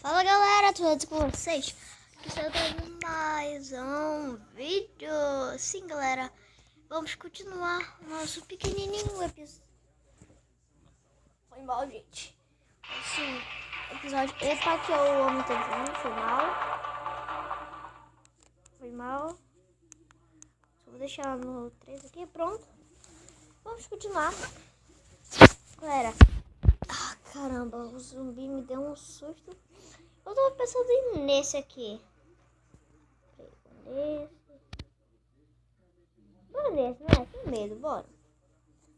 Fala galera, tudo bem com vocês? Aqui estou trazendo mais um vídeo. Sim galera, vamos continuar nosso pequenininho episódio. Foi mal, gente. Assim, episódio. Epa, que eu amo tanto. Foi mal. Foi mal. Só vou deixar no 3 aqui, pronto. Vamos continuar. Galera. Ah, caramba, o zumbi me deu um susto. Eu tava pensando em nesse aqui. Bora nesse, né? Tem medo, bora.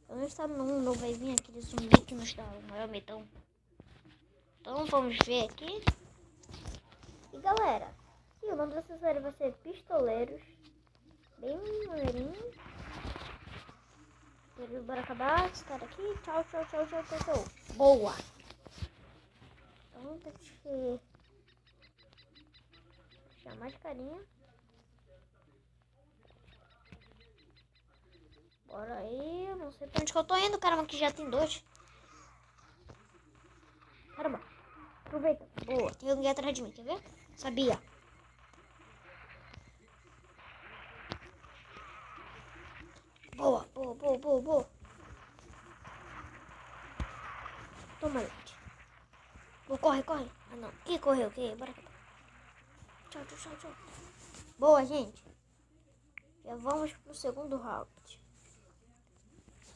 Eu não está não vai vir aquele zumbi que nos dá o maior medão. Então vamos ver aqui. E galera, sim, o nome dessa série vai ser Pistoleiros. Bem maneirinho. Bora acabar esse cara aqui. Tchau, tchau, tchau, tchau, tchau, tchau. Boa! Então tem que deixar mais carinha. Bora aí, eu não sei pra onde que eu tô indo, caramba, que já tem 2. Caramba, aproveita. Boa, tem alguém atrás de mim, quer ver? Sabia. Boa, boa, boa, boa, boa. Toma, gente. Corre, corre. Ah, não. Que correu? Que? Bora. Tchau, tchau, tchau, tchau. Boa, gente. Já vamos pro segundo round.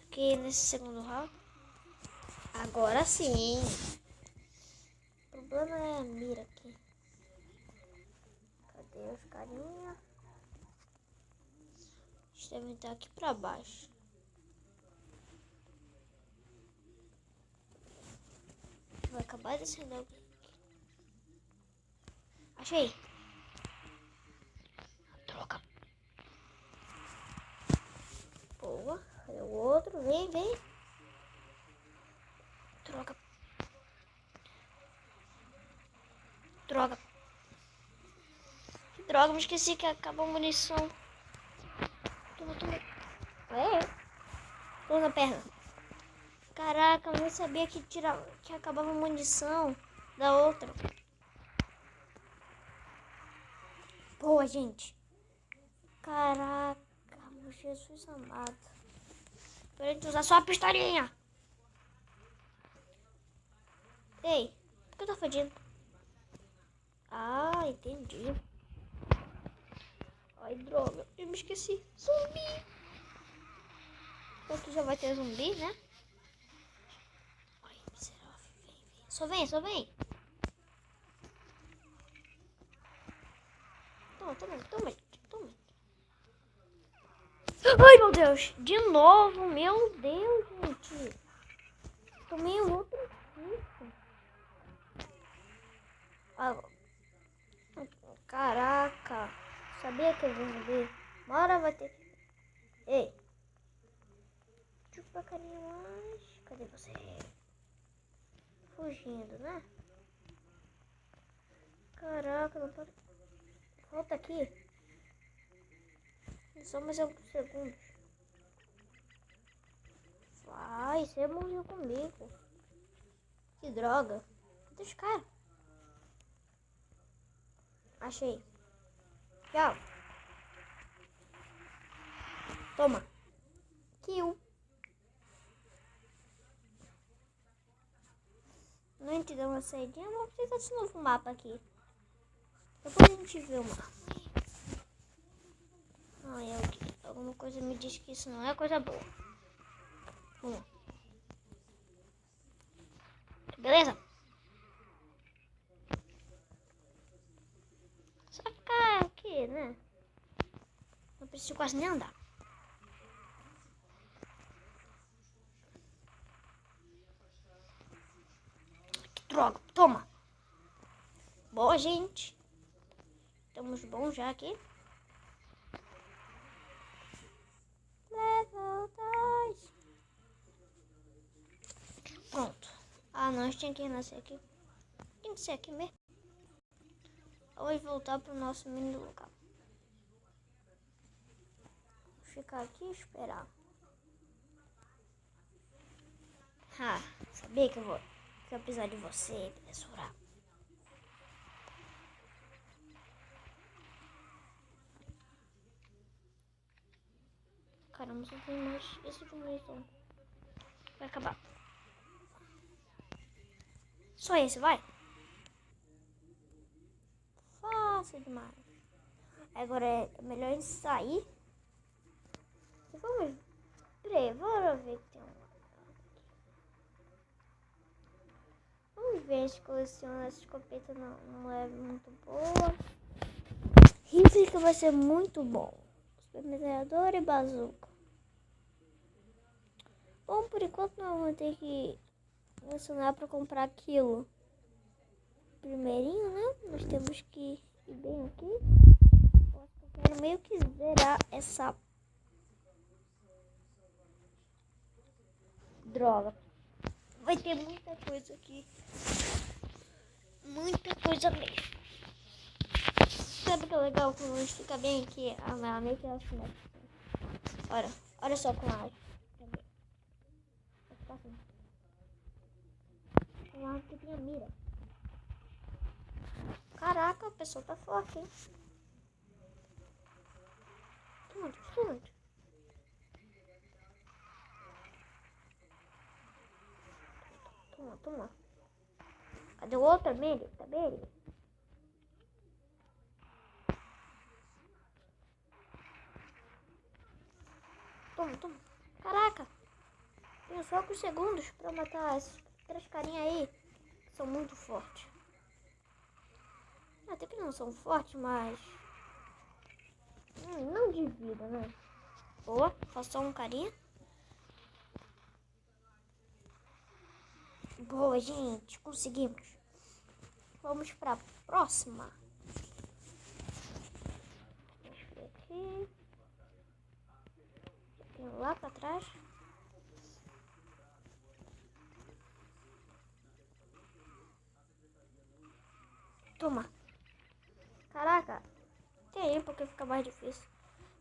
Aqui nesse segundo round. Agora sim. O problema é a mira aqui. Cadê os carinha? Eles devem estar aqui pra baixo. Vai acabar descendo aqui. Achei. Troca. Boa. Cadê o outro? Vem, vem. Troca. Droga. Que droga, me esqueci que acabou a munição. Toma, toma. Tô na perna. Caraca, eu nem sabia que acabava a munição da outra. Boa, gente. Caraca, meu Jesus amado. Peraí de usar só a pistolinha. Ei, por que eu tô fodido? Ah, entendi. Ai, droga, eu me esqueci. Zumbi. Aqui já vai ter zumbi, né? Ai, miserável. Vem, vem. Só vem, só vem. Toma, toma, toma, toma. Ai, meu Deus. De novo, meu Deus, gente. Tomei um outro susto. Ah, caraca. Sabia que eu ia ver. Uma hora vai ter. Ei. Chupa carinha mais. Cadê você? Fugindo, né? Caraca, não pode. Volta aqui. Só mais alguns segundos. Vai, você morreu comigo. Que droga. Cadê os caras? Achei. Tchau. Toma. Kill. Não te deu uma saidinha, vamos tentar esse novo mapa aqui. Depois a gente vê o mapa. Ai, alguma coisa me diz que isso não é coisa boa. Beleza? Só ficar aqui, né? Não preciso quase nem andar. Que droga, toma. Boa, gente. Estamos bons já aqui. Level 2. Pronto. Ah, não, a gente tinha que nascer aqui. Tem que ser aqui mesmo. Vamos voltar pro nosso mini lugar. Vou ficar aqui e esperar. Ah, sabia que eu ia precisar de você, professora. Caramba, só tem mais isso de munição. Vai acabar. Só esse, vai. Fácil demais. Agora é melhor sair. Vamos. Peraí, vamos ver que tem um. Vamos ver se coleciona essa escopeta não é muito boa. Rifle que vai ser muito bom. Supermetralhadora e bazuca. Bom, por enquanto nós vamos ter que mencionar para comprar aquilo. Primeirinho, né? Nós temos que ir bem aqui. Eu quero meio que zerar essa droga. Vai ter muita coisa aqui. Muita coisa mesmo. Sabe o que é legal quando a gente fica bem aqui? A minha amiga ela se mexe. Olha só com a área. Vai ficar assim. Com a área que tem a mira. Caraca, a pessoa tá forte, hein? Toma. Toma. Cadê o outro? Tá bem? Toma. Caraca. Tenho só alguns segundos pra matar esses 3 carinhas aí. Que são muito fortes. Até que não são fortes, mas... não de vida, né? Boa. Faço só um carinha. Boa, gente. Conseguimos. Vamos pra próxima. Deixa eu ver aqui. Tem lá pra trás. Toma. Caraca. Tem aí porque fica mais difícil.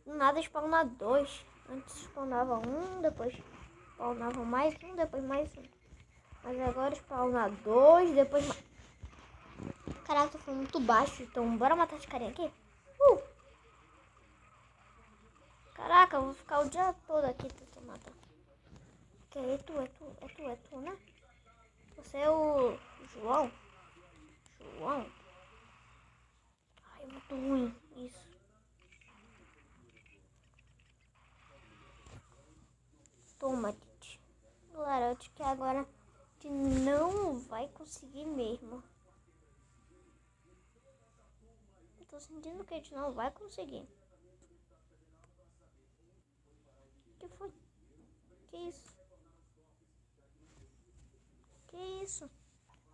Do nada spawnar 2. Antes spawnava um, depois spawnava mais um, depois mais um. Mas agora spawnar 2, depois mais. Caraca, foi muito baixo. Então bora matar esse carinha aqui. Caraca, eu vou ficar o dia todo aqui tentando matar. Que é tu, né? Você é o João? Ai, é muito ruim isso. Toma, Titi. Galera, eu acho que agora a gente não vai conseguir mesmo. Eu tô sentindo que a gente não vai conseguir. O que foi? Que isso?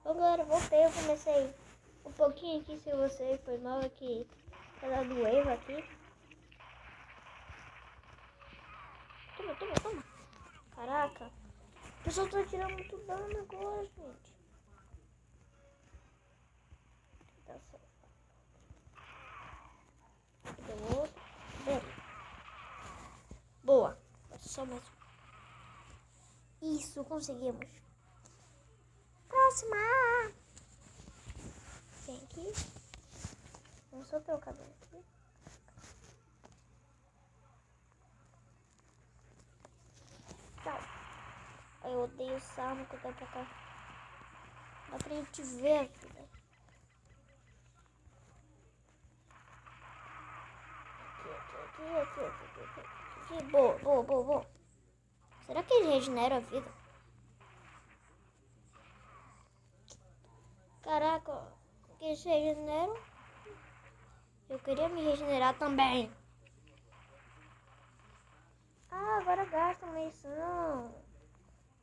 Bom, galera, voltei. Eu comecei um pouquinho aqui. Se você foi mal aqui, ela do erro aqui. Toma. Caraca. O pessoal tá tirando muito dano agora, gente. Tá certo. Deu outro. Boa. Só mais um. Isso, conseguimos. Próxima. Vem aqui. Vamos só ter o cabelo aqui. Tchau. Eu odeio essa arma que dá pra cá. Dá pra gente ver a vida. Aqui. Boa. Será que ele regenera a vida? Caraca, que eles regeneram? Eu queria me regenerar também. Ah, agora gasta munição.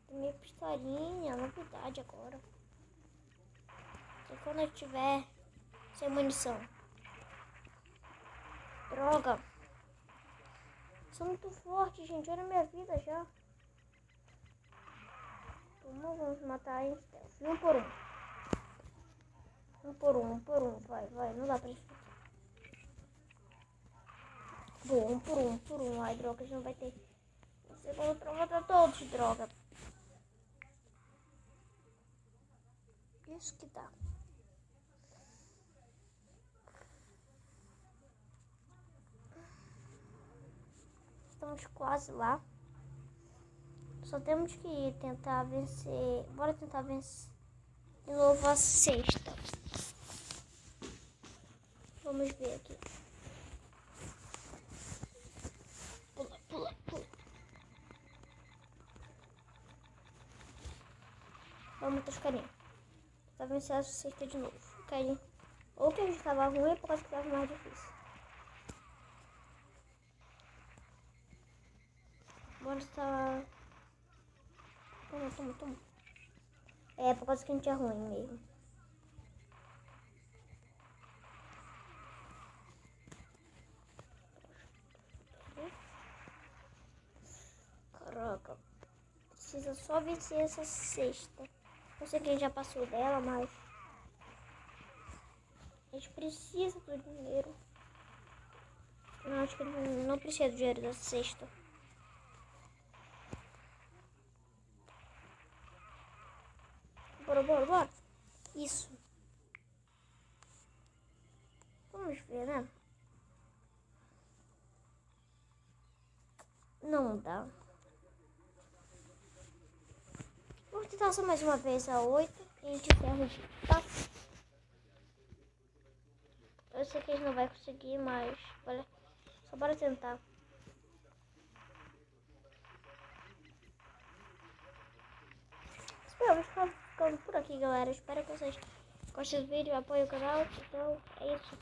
Tem minha pistolinha, novidade agora. Só quando eu tiver sem munição. Droga. Sou muito forte, gente. Olha a minha vida já. Então vamos matar em stealth. Um por um. Vai. Não dá pra gente. Boa, um por um. Ai, droga, a gente não vai ter segundo pra matar todos, droga. Isso que dá. estamos quase lá. Só temos que tentar vencer. Bora tentar vencer de novo a sexta. Vamos ver aqui. Pula, pula, pula. Vamos Toscaninha. Tentar vencer a sexta de novo. Caí. Ou que a gente tava ruim é por causa que tava mais difícil. Bora estar. Toma. É por causa que a gente é ruim mesmo. Caraca. Precisa só vencer essa sexta. Não sei quem já passou dela, mas a gente precisa do dinheiro. Não, acho que não precisa do dinheiro da sexta. Bora. Isso. Vamos ver, né? Não dá. Vamos tentar só mais uma vez a 8 e a gente encerra o vídeo, tá? Eu sei que a gente não vai conseguir, mas só bora tentar. Espero ficar ficando por aqui, galera. Espero que vocês gostem do vídeo, apoiem o canal. Então, é isso.